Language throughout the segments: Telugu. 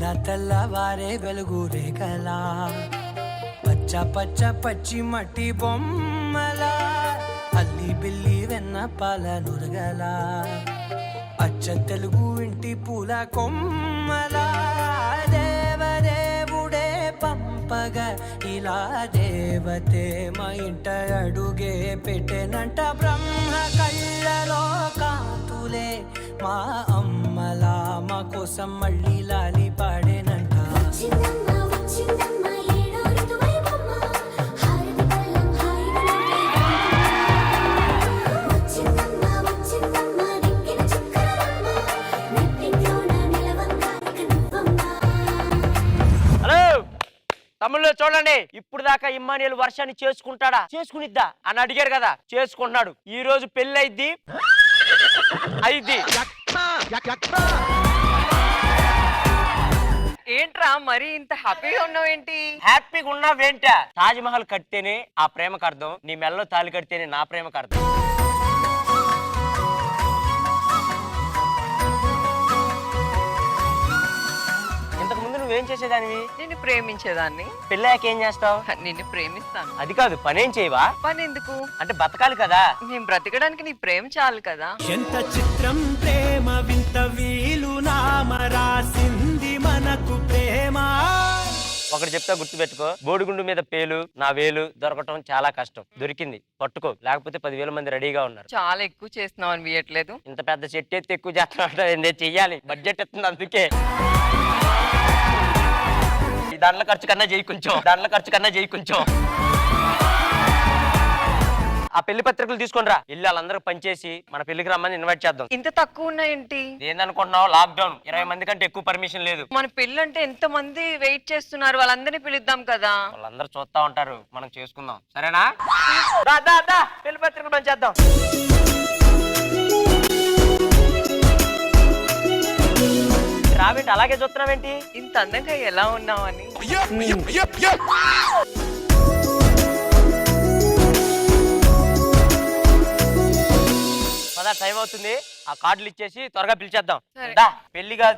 తెల్ల తెల్లవారే వెలుగు రేఖలా పచ్చ పచ్చ పచ్చి మట్టి బొమ్మలా అల్లి బిల్లి వెన్న పాల నురగలా అచ్చ తెలుగు ఇంటి పూల కొమ్మలా దేవదేవుడే పంపగా ఇలా దేవతే మా ఇంట అడుగే పెట్టెనంట బ్రహ్మ కళ్ళలో కాతులే మా అమ్మలా మా కోసం మళ్ళీ లాలి పాడేనంట తమ్ముళ్ళు చూడండి, ఇప్పుడు దాకా ఇమ్మానియల్ వర్షాన్ని చేసుకుంటాడా చేసుకునిద్దా అని అడిగారు కదా, చేసుకుంటున్నాడు. ఈ రోజు పెళ్లి అయిద్ది. ఏంట్రా మరి ఇంత హ్యాపీగా ఉన్నావేంటి? హ్యాపీగా ఉన్నావేంట? తాజ్ మహల్ కడితేనే ఆ ప్రేమకు అర్థం, నీ మెల్లో తాళి కడితేనే నా ప్రేమకు అర్థం. ఇంతకు ముందు నువ్వేం చేసేదానివి? నిన్ను ప్రేమించేదాన్ని. పెళ్ళాక ఏం చేస్తావు? నిన్ను ప్రేమిస్తాను. అది కాదు, పనేం చేయవా? పని ఎందుకు? అంటే బతకాలి కదా. నేను బ్రతకడానికి నీ ప్రేమ చాలు కదా. ఎంత చిత్రం ప్రేమ వింత వీలు నామరాసింది మనకు ప్రేమ. ఒకటి చెప్తా గుర్తుపెట్టుకో, బోడిగుండు మీద పేలు నా వేలు దొరకటం చాలా కష్టం. దొరికింది, పట్టుకో, లేకపోతే 10,000 మంది రెడీగా ఉన్నారు. చాలా ఎక్కువ చేస్తున్నావు అనిపించట్లేదు. ఇంత పెద్ద చెట్టు ఎత్తి ఎక్కువ చేస్తున్నా చెయ్యాలి, బడ్జెట్ ఎత్తుంది అందుకే. దాంట్లో ఖర్చు కన్నా చేయి కొంచెం. ఆ పెళ్లి పత్రికలు తీసుకొని రా, ఇల్లు వాళ్ళందరూ పనిచేసి మన పెళ్లికి రమ్మని ఇన్వైట్ చేద్దాం. ఇంత తక్కువ ఉన్నాయేంటి? ఏందనుకుంటున్నావు, లాక్డౌన్, 20 మంది కంటే ఎక్కువ పర్మిషన్ లేదు. మన పెళ్లి అంటే ఎంత మంది వెయిట్ చేస్తున్నారు, వాళ్ళందరినీ పిలుద్దాం కదా. వాళ్ళందరూ చూస్తా ఉంటారు, మనం చేసుకుందాం, సరేనా? పెళ్లి పత్రికలు పనిచేద్దాం. రావేంటి అలాగే చూస్తున్నావేంటి? ఇంత అందంగా ఎలా ఉన్నావని. టైం అవుతుంది, ఆ కార్డులు ఇచ్చేసి త్వరగా పిలిచేద్దాం. పెళ్లి కాదు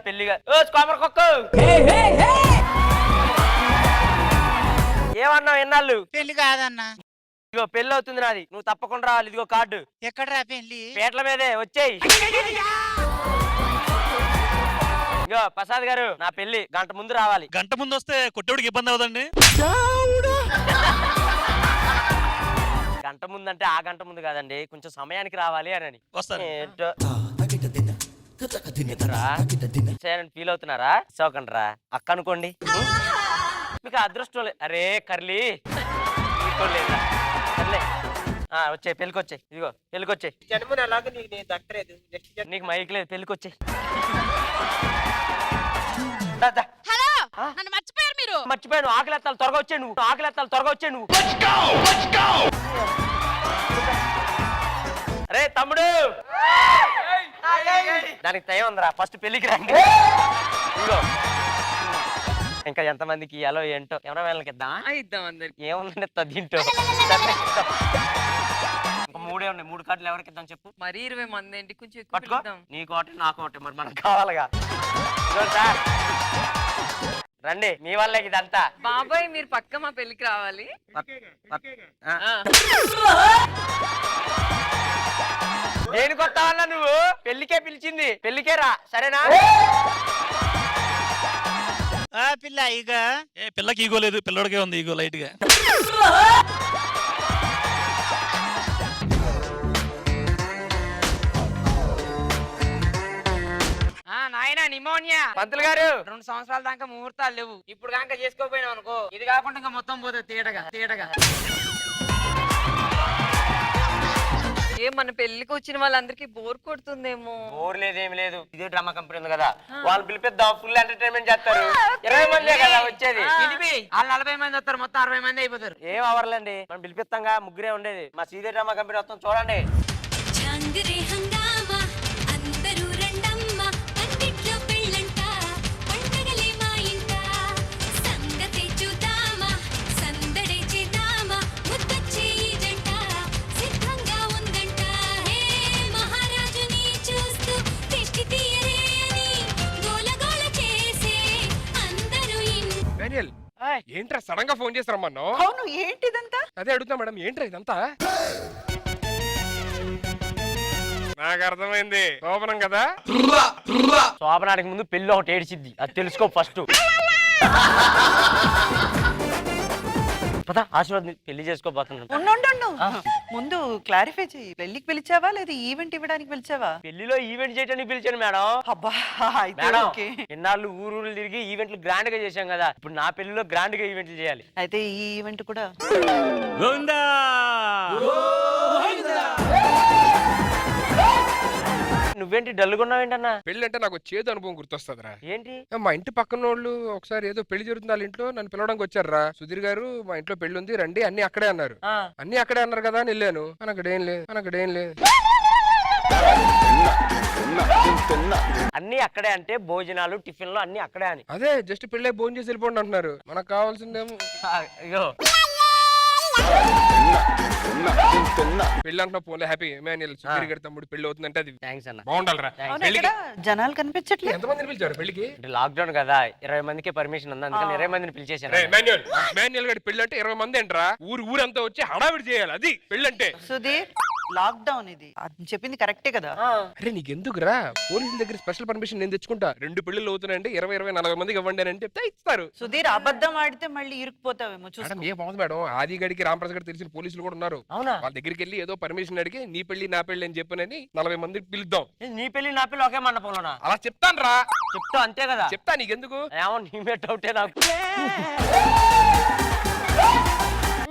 ఏమన్నావు ఎన్నాళ్ళు? పెళ్లి కాదన్నా. ఇదిగో పెళ్లి అవుతుంది నాది, నువ్వు తప్పకుండా రావాలి. ఇదిగో కార్డు. ఎక్కడరా పెళ్లి? పేట్ల మీదే, వచ్చేయి. ఇగో ప్రసాద్ గారు, నా పెళ్లి గంట ముందు రావాలి. గంట ముందు వస్తే కొట్టేవాడికి ఇబ్బంది అవుదండి. గంట ముందు అంటే ఆ గంట ముందు కాదండి, కొంచెం సమయానికి రావాలి అని. ఫీల్ అవుతున్నారా? సోకండి రా అక్క అనుకోండి. మీకు అదృష్టం లేదు. అరే కర్లీ వచ్చే పెళ్ళికొచ్చాయి. ఇదిగో పెళ్ళికొచ్చాయి. నీకు మైక్ లేదు, పెళ్ళికొచ్చాయి. మర్చిపోయాను, ఆకలిత్తాలు త్వరగా వచ్చాయి నువ్వు. అరే తమ్ముడు, దానికి టైం ఉందిరా, ఫస్ట్ పెళ్లికి రండి. ఇదిగో ఇంకా ఎంతమందికి ఇయ్యాలో ఏంటో ఎవరో వాళ్ళకి ఇద్దాం అందరికి. ఏముందండి దీంట్లో మూడే ఉన్నాయి, 3 కార్డులు ఎవరికి ఇద్దాం చెప్పు. మరి 20 మంది ఏంటి, కొంచెం పట్టుకో. నీకు ఒకటి నాకు ఒకటి, మరి మనకు కావాలిగా. సార్ రండి, మీ వల్లే ఇదంతా. బాబాయ్ మీరు పక్క మా పెళ్లికి రావాలి. దేనికి వస్తావన్నా నువ్వు? పెళ్లికే పిలిచింది, పెళ్లికే రా, సరేనా? పిల్ల ఇక పిల్లకి ఈగో లేదు, పిల్లడికే ఉంది ఈగో లైట్ గా. నాయన నిమోనియా పంతులు గారు, 2 సంవత్సరాల దాకా ముహూర్తాలు లేవు. ఇప్పుడు దాకా చేసుకోపోయినావు అనుకో, ఇది కాకుండా ఇంకా మొత్తం పోతుంది తేటగా. మన పెళ్లికి వచ్చిన వాళ్ళందరికీ బోర్ కొడుతుందేమో. బోర్ లేదేమి లేదు, ఇదే డ్రామా కంపెనీ ఉంది కదా, వాళ్ళు పిలిపిద్దాం, ఫుల్ ఎంటర్టైన్మెంట్ చేస్తారు. 20 మంది కదా వచ్చేది. వాళ్ళు 40 మంది వస్తారు, మొత్తం 60 మంది అయిపోతారు. ఏం అవర్లండి, మనం పిలిపిస్తాంగా, ముగ్గురే ఉండేది. మా సీదే డ్రామా కంపెనీ వస్తాం, చూడండి. ఇమాన్యుయల్ ఆయ్. ఏంట్రా సడన్ గా ఫోన్ చేసి రమ్మన్నావు? అవును ఏంటిదంతా? అదే అడుగుతా మేడం, ఏంట్రా ఇదంతా? నాకు అర్థమైంది, శోభనం కదా. శోభనానికి ముందు పెళ్లి ఒకటి ఏడిచిద్ది, అది తెలుసుకో ఫస్ట్. పద ఆశీర్వాదం పెళ్లి చేసుకోబోతున్నాను. ఉండు ముందు క్లారిఫై చెయ్యి. పెళ్లికి పిలిచావా లేదా ఈవెంట్ ఇవ్వడానికి పిలిచావా? పెళ్లిలో ఈవెంట్ చేయడానికి పిలిచాను మేడం. అబ్బా అయితే మేడం ఓకే. ఇన్నాళ్ళు ఊరు తిరిగి ఈవెంట్లు గ్రాండ్ గా చేశాం కదా, ఇప్పుడు నా పెళ్లిలో గ్రాండ్ గా ఈవెంట్లు చేయాలి. అయితే ఈ ఈవెంట్ కూడా నువ్వేంటి డల్లుగున్నావేంటన్నా? పెళ్లి అంటే నాకు చేదు అనుభవం గుర్తొస్తుందిరా. ఏంటి? మా ఇంటి పక్కన వాళ్ళు ఒకసారి ఏదో పెళ్లి జరుగుతుంది వాళ్ళ ఇంట్లో, నన్ను పిలవడానికి వచ్చారా. సుధీర్ గారు మా ఇంట్లో పెళ్లి ఉంది రండి, అన్ని అక్కడే అన్నారు. ఆ, అన్ని అక్కడే అన్నారు కదా అని వెళ్ళాను. అక్కడేం లేదు. అన్ని అక్కడే అంటే భోజనాలు టిఫిన్లు అన్ని అక్కడే అని. అదే జస్ట్ పెళ్ళే భోజనం చేసి వెళ్ళిపోండి అంటున్నారు. మనకు కావాల్సిందేమో అయ్యో పెళ్లి అంటున్నా పోలే. హ్యాపీ ఇమాన్యుయల్ సుధీర్ గారి తమ్ముడు పెళ్లి అవుతుందంటే అది థ్యాంక్స్ అన్న. బాగుండాలరా. అవును, పెళ్లికి ఎక్కడ జనాలు కనిపించట్లేదు. ఎంతమందిని పిలిచారు పెళ్లికి? అంటే లాక్డౌన్ కదా, 20 మందికే పర్మిషన్ ఉంది, అందుకని 20 మందిని పిలిచేసాను. ఇమాన్యుయల్ గారి పెళ్లి అంటే 20 మంది ఏంట్రా? ఊరంతా వచ్చి హడావిడి చేయాలి, అది పెళ్లి అంటే. సుధీర్ లాక్డౌన్ ఇది అది చెప్పింది కరెక్టే కదా. అరే నీకెందుకురా, పోలీసుల దగ్గర స్పెషల్ పర్మిషన్ నేను తెచ్చుకుంటా. 2 పెళ్లిళ్ళు అవుతున్నాయంటే 20-40 మందికి ఇవ్వండి అని చెప్తే ఇస్తారు. సుధీర్ అబద్ధం ఆడితే మళ్ళీ ఇరుక్కుపోతావేమో చూసుకో. మేడం ఏ బాగుంది మేడం, ఆది గడికి రామప్రసాద్ గారు తెలిసిన పోలీసులు కూడా ఉన్నారు. అవునా? వాళ్ళ దగ్గరికి వెళ్ళి ఏదో పర్మిషన్ అడిగి నీ పెళ్లి నా పెళ్లి అని చెప్పనని 40 మంది పిలుద్దాం. నీ పెళ్లి నా పెళ్లి ఒకే మండపంలోనా? అలా చెప్తాను రా. చెప్తా అంతే కదా. చెప్తా, నీకెందుకు? ఏమో నీ మీద డౌటే నాకు.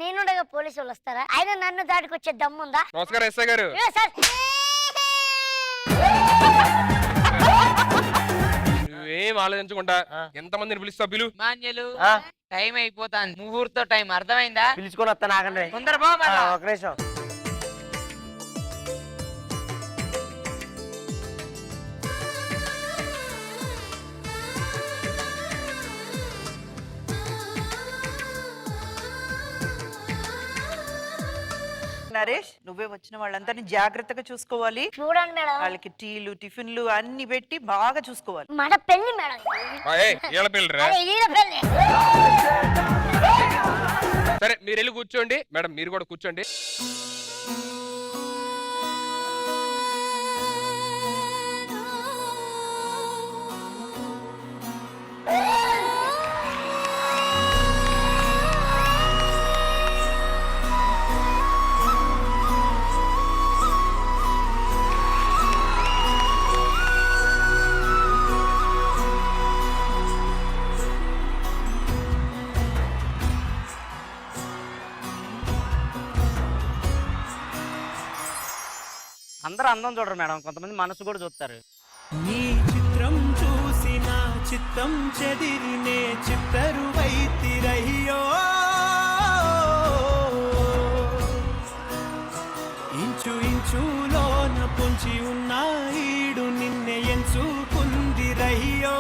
నేనుండగా పోలీసు వాళ్ళు వస్తారా? ఆయన నన్ను దాటికి వచ్చే దమ్ముందా? నమస్కారం ఎస్ఐ గారు. ఏ సార్ నువ్వేం ఆలోచించకుండా ఎంత మందిని పిలుస్తావు పిలు. మాన్యులు ఆ, టైం అయిపోతాంది, ముహూర్తం టైం అర్థమైందా? పిలుచుకొని వస్తా నాకండి. తొందర పో మళ్ళా. ఒక నిమిషం. నరేష్ నువ్వే వచ్చిన వాళ్ళందరినీ జాగ్రత్తగా చూసుకోవాలి. చూడండి మేడం, వాళ్ళకి టీలు టిఫిన్లు అన్ని పెట్టి బాగా చూసుకోవాలి. మన పెళ్లి మేడం. ఏళ్ళ పెళ్ళిరా. అరే ఈయన పెళ్లి. సరే మీరు వెళ్ళి కూర్చోండి. మేడం మీరు కూడా కూర్చోండి. అందరూ అందం చూడరు మేడం, కొంతమంది మనసు కూడా చూస్తారు. నీ చిత్రం చూసిన చిత్తం చెదిరినే చిత్తరు వైతిరయ్యో ఇంచు ఇంచులోన పొంచి ఉన్న ఈడు నిన్నే ఎంచుకుందిరయ్యో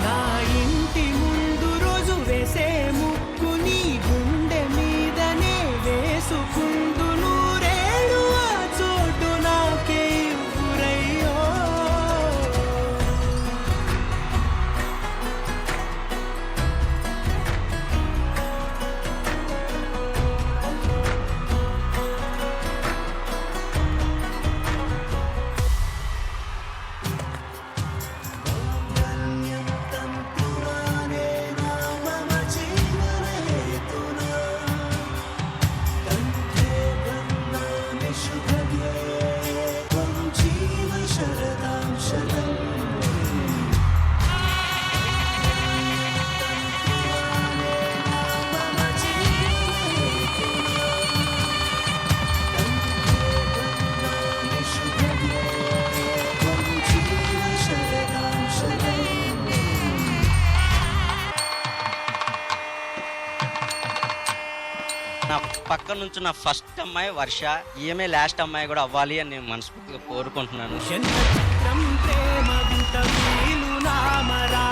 నా ఇంటి ముందు రోజు వేసే ముక్కు నీ గుండె మీదనే వేసుకుందు నూరేడు ఆ చోటు నాకే ఇవ్వురయ్యో నా పక్క నుంచి నా ఫస్ట్ అమ్మాయి వర్ష, ఈమె లాస్ట్ అమ్మాయి కూడా అవ్వాలి అని నేను మనస్ఫూర్తిగా కోరుకుంటున్నాను. చిత్రం ప్రేమ వింత వీలు నామరా